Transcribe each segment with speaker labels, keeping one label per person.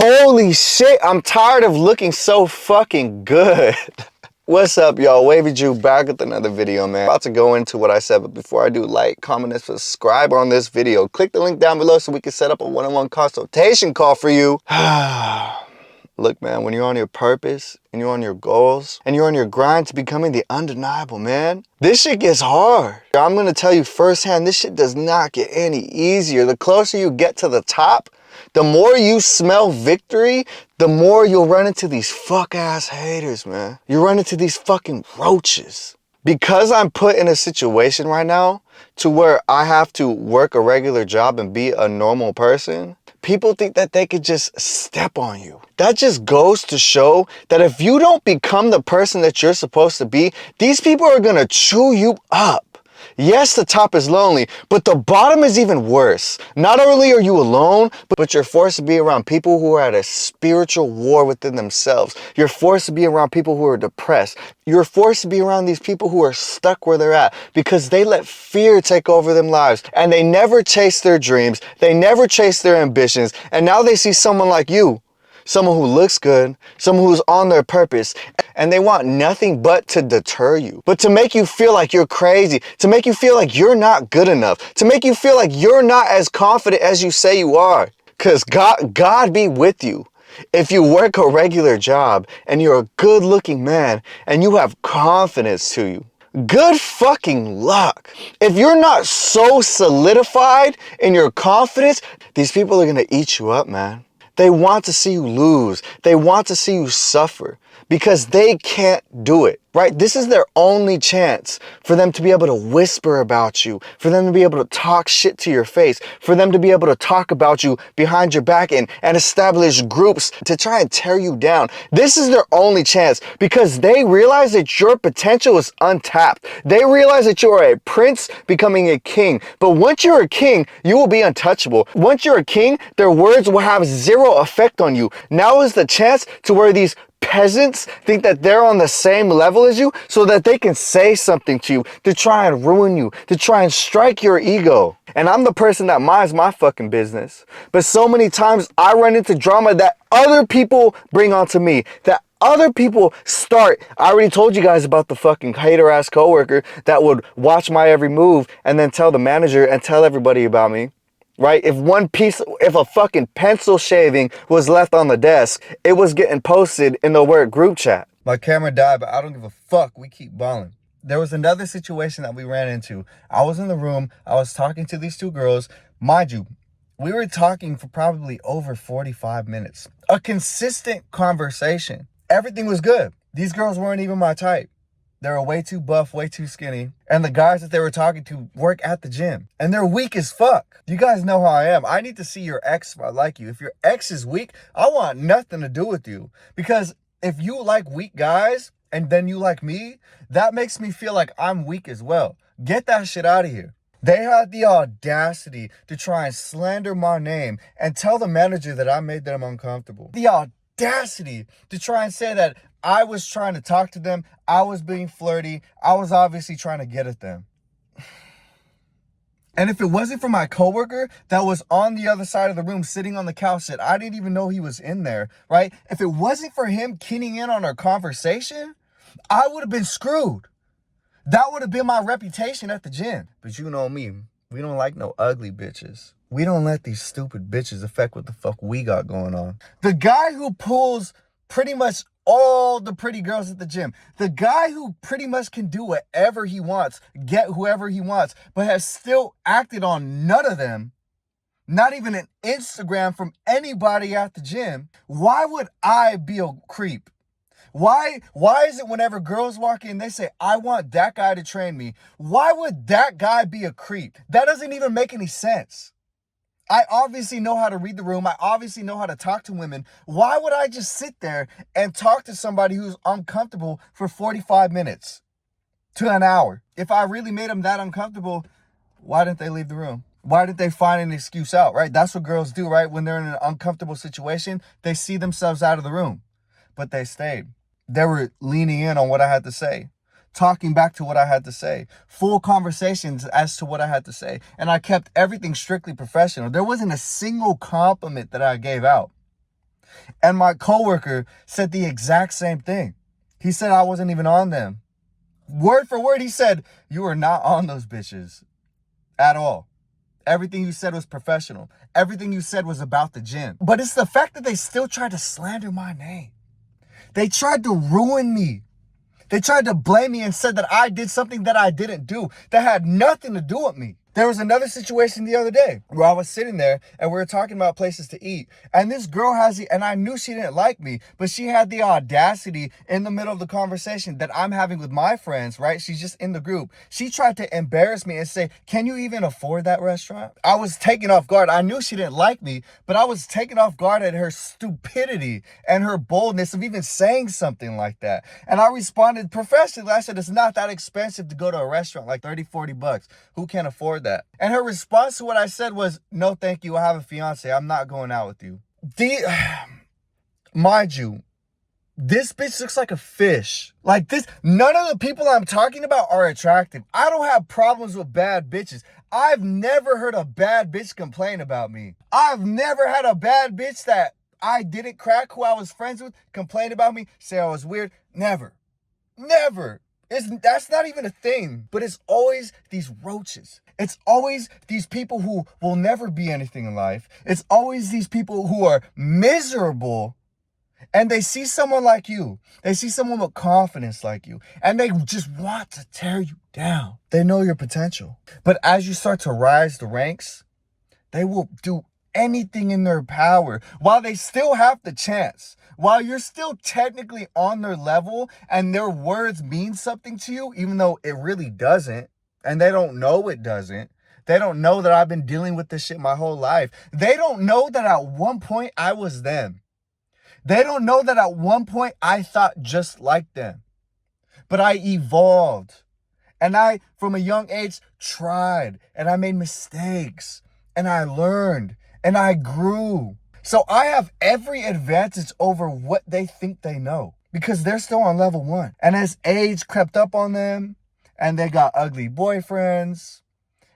Speaker 1: Holy shit, I'm tired of looking so fucking good. What's up, y'all? Wavy Drew back with another video, man. About to go into what I said, but before I do, like, comment, and subscribe on this video. Click the link down below so we can set up a one-on-one consultation call for you. Look, man, when you're on your purpose and you're on your goals and you're on your grind to becoming the undeniable, man, this shit gets hard. I'm gonna tell you firsthand, this shit does not get any easier. The closer you get to the top, the more you smell victory, the more you'll run into these fuck-ass haters, man. You run into these fucking roaches. Because I'm put in a situation right now to where I have to work a regular job and be a normal person, people think that they could just step on you. That just goes to show that if you don't become the person that you're supposed to be, these people are gonna chew you up. Yes, the top is lonely, but the bottom is even worse. Not only are you alone, but you're forced to be around people who are at a spiritual war within themselves. You're forced to be around people who are depressed. You're forced to be around these people who are stuck where they're at because they let fear take over their lives and they never chase their dreams. They never chase their ambitions. And now they see someone like you, someone who looks good, someone who's on their purpose, and they want nothing but to deter you, but to make you feel like you're crazy, to make you feel like you're not good enough, to make you feel like you're not as confident as you say you are. Because God be with you. If you work a regular job and you're a good looking man and you have confidence to you, good fucking luck. If you're not so solidified in your confidence, these people are gonna eat you up, man. They want to see you lose. They want to see you suffer because they can't do it, right? This is their only chance for them to be able to whisper about you, for them to be able to talk shit to your face, for them to be able to talk about you behind your back and establish groups to try and tear you down. This is their only chance because they realize that your potential is untapped. They realize that you are a prince becoming a king. But once you're a king, you will be untouchable. Once you're a king, their words will have zero effect on you. Now is the chance to where these peasants think that they're on the same level as you so that they can say something to you, to try and ruin you, to try and strike your ego. And I'm the person that minds my fucking business. But so many times I run into drama that other people bring onto me, that other people start. I already told you guys about the fucking hater ass coworker that would watch my every move and then tell the manager and tell everybody about me. Right? If a fucking pencil shaving was left on the desk, it was getting posted in the work group chat. My camera died, but I don't give a fuck. We keep balling. There was another situation that we ran into. I was in the room. I was talking to these two girls. Mind you, we were talking for probably over 45 minutes. A consistent conversation. Everything was good. These girls weren't even my type. They were way too buff, way too skinny. And the guys that they were talking to work at the gym. And they're weak as fuck. You guys know how I am. I need to see your ex if I like you. If your ex is weak, I want nothing to do with you. Because if you like weak guys and then you like me, that makes me feel like I'm weak as well. Get that shit out of here. They had the audacity to try and slander my name and tell the manager that I made them uncomfortable. The audacity to try and say that I was trying to talk to them. I was being flirty. I was obviously trying to get at them. And if it wasn't for my coworker that was on the other side of the room sitting on the couch that I didn't even know he was in there, right? If it wasn't for him keying in on our conversation, I would have been screwed. That would have been my reputation at the gym. But you know me, we don't like no ugly bitches. We don't let these stupid bitches affect what the fuck we got going on. The guy who pulls pretty much all the pretty girls at the gym. The guy who pretty much can do whatever he wants, get whoever he wants, but has still acted on none of them. Not even an Instagram from anybody at the gym. Why would I be a creep? Why is it whenever girls walk in, they say, I want that guy to train me? Why would that guy be a creep? That doesn't even make any sense. I obviously know how to read the room. I obviously know how to talk to women. Why would I just sit there and talk to somebody who's uncomfortable for 45 minutes to an hour? If I really made them that uncomfortable, why didn't they leave the room? Why did they find an excuse out, right? That's what girls do, right? When they're in an uncomfortable situation, they see themselves out of the room. But they stayed. They were leaning in on what I had to say. talking back to what I had to say, full conversations as to what I had to say. And I kept everything strictly professional. There wasn't a single compliment that I gave out. And my coworker said the exact same thing. He said I wasn't even on them. Word for word, he said, you were not on those bitches at all. Everything you said was professional. Everything you said was about the gym. But it's the fact that they still tried to slander my name. They tried to ruin me. They tried to blame me and said that I did something that I didn't do that had nothing to do with me. There was another situation the other day where I was sitting there and we were talking about places to eat. And this girl and I knew she didn't like me, but she had the audacity in the middle of the conversation that I'm having with my friends, right? She's just in the group. She tried to embarrass me and say, can you even afford that restaurant? I was taken off guard. I knew she didn't like me, but I was taken off guard at her stupidity and her boldness of even saying something like that. And I responded professionally. I said, it's not that expensive to go to a restaurant, like 30, 40 bucks. Who can afford that? And her response to what I said was, no, thank you. I have a fiance. I'm not going out with you. Mind you, this bitch looks like a fish. Like this, none of the people I'm talking about are attractive. I don't have problems with bad bitches. I've never heard a bad bitch complain about me. I've never had a bad bitch that I didn't crack, who I was friends with, complain about me, say I was weird. Never. Never. That's not even a thing. But it's always these roaches. It's always these people who will never be anything in life. It's always these people who are miserable. And they see someone like you. They see someone with confidence like you. And they just want to tear you down. They know your potential. But as you start to rise the ranks, they will do anything in their power while they still have the chance. While you're still technically on their level and their words mean something to you, even though it really doesn't, and they don't know it doesn't. They don't know that I've been dealing with this shit my whole life. They don't know that at one point I was them. They don't know that at one point I thought just like them. But I evolved. And I, from a young age, tried. And I made mistakes. And I learned. And I grew. So I have every advantage over what they think they know. Because they're still on level 1. And as age crept up on them, and they got ugly boyfriends,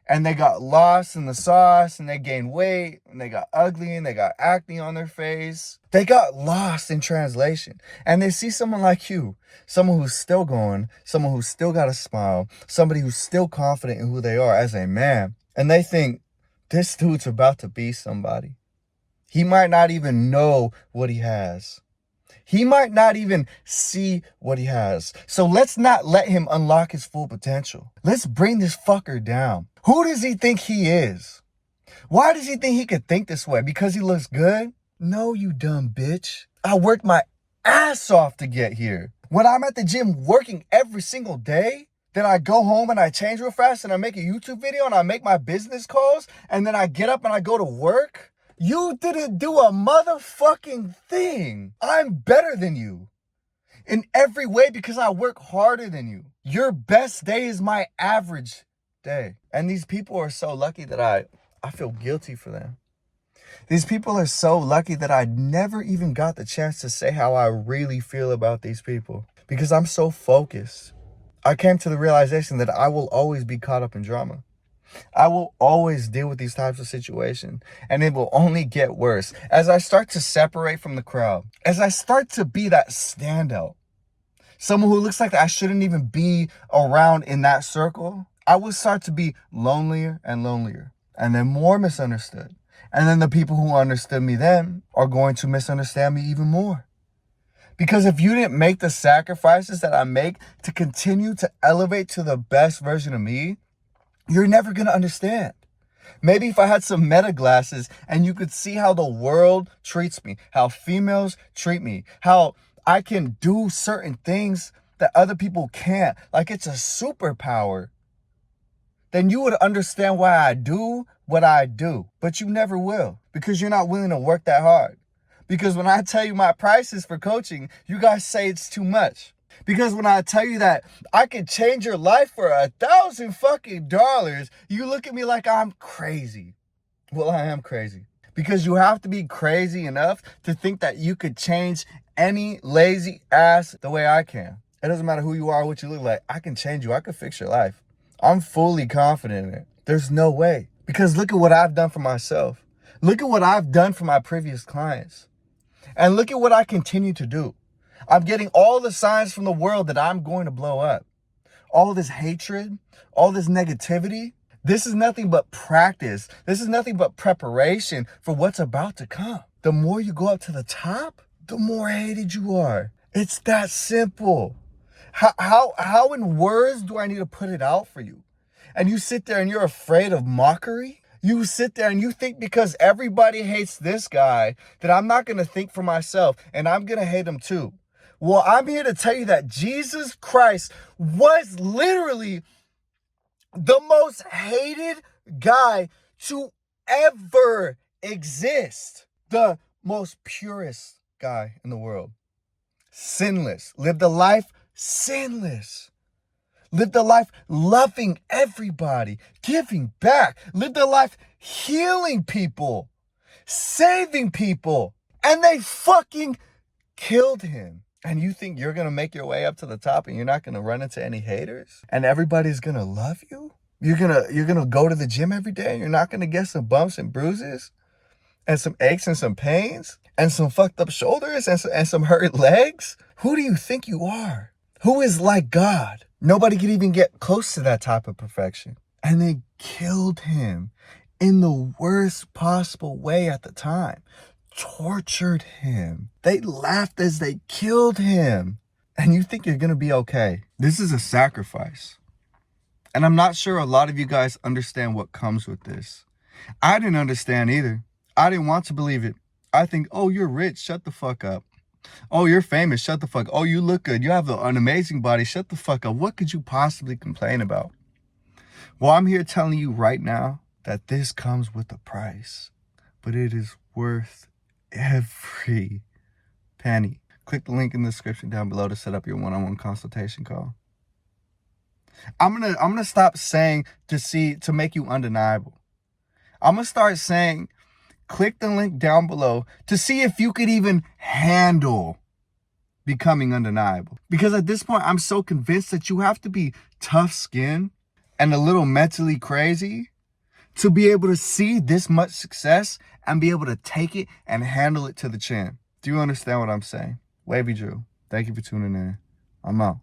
Speaker 1: and they got lost in the sauce, and they gained weight, and they got ugly, and they got acne on their face. They got lost in translation. And they see someone like you, someone who's still going, someone who's still got a smile, somebody who's still confident in who they are as a man. And they think, this dude's about to be somebody. He might not even know what he has. He might not even see what he has. So let's not let him unlock his full potential. Let's bring this fucker down. Who does he think he is? Why does he think he could think this way? Because he looks good? No, you dumb bitch. I worked my ass off to get here. When I'm at the gym working every single day, then I go home and I change real fast and I make a YouTube video and I make my business calls and then I get up and I go to work. You didn't do a motherfucking thing. I'm better than you in every way because I work harder than you. Your best day is my average day. And these people are so lucky that I feel guilty for them. These people are so lucky that I never even got the chance to say how I really feel about these people because I'm so focused. I came to the realization that I will always be caught up in drama. I will always deal with these types of situations, and it will only get worse. As I start to separate from the crowd, as I start to be that standout, someone who looks like I shouldn't even be around in that circle, I will start to be lonelier and lonelier, and then more misunderstood. And then the people who understood me then are going to misunderstand me even more. Because if you didn't make the sacrifices that I make to continue to elevate to the best version of me, you're never going to understand. Maybe if I had some meta glasses and you could see how the world treats me, how females treat me, how I can do certain things that other people can't, like it's a superpower, then you would understand why I do what I do. But you never will because you're not willing to work that hard. Because when I tell you my prices for coaching, you guys say it's too much. Because when I tell you that I can change your life for $1,000 fucking dollars, you look at me like I'm crazy. Well, I am crazy. Because you have to be crazy enough to think that you could change any lazy ass the way I can. It doesn't matter who you are, what you look like. I can change you. I can fix your life. I'm fully confident in it. There's no way. Because look at what I've done for myself. Look at what I've done for my previous clients. And look at what I continue to do. I'm getting all the signs from the world that I'm going to blow up. All this hatred, all this negativity. This is nothing but practice. This is nothing but preparation for what's about to come. The more you go up to the top, the more hated you are. It's that simple. How in words do I need to put it out for you? And you sit there and you're afraid of mockery? You sit there and you think because everybody hates this guy that I'm not going to think for myself and I'm going to hate him too. Well, I'm here to tell you that Jesus Christ was literally the most hated guy to ever exist. The most purest guy in the world. Sinless. Lived a life sinless. Lived a life loving everybody. Giving back. Lived a life healing people. Saving people. And they fucking killed him. And you think you're going to make your way up to the top and you're not going to run into any haters? And everybody's going to love you? You're going to go to the gym every day and you're not going to get some bumps and bruises? And some aches and some pains? And some fucked up shoulders and some hurt legs? Who do you think you are? Who is like God? Nobody could even get close to that type of perfection. And they killed him in the worst possible way at the time. Tortured him. They laughed as they killed him. And you think you're going to be okay. This is a sacrifice. And I'm not sure a lot of you guys understand what comes with this. I didn't understand either. I didn't want to believe it. I think, oh, you're rich. Shut the fuck up. Oh, you're famous. Shut the fuck up. Oh, you look good. You have an amazing body. Shut the fuck up. What could you possibly complain about? Well, I'm here telling you right now that this comes with a price. But it is worth every penny. Click the link in the description down below to set up your one-on-one consultation call. I'm gonna stop saying to make you undeniable. I'm gonna start saying click the link down below to see if you could even handle becoming undeniable. Because at this point, I'm so convinced that you have to be tough-skinned and a little mentally crazy to be able to see this much success and be able to take it and handle it to the chin. Do you understand what I'm saying? Wavy Drew, thank you for tuning in. I'm out.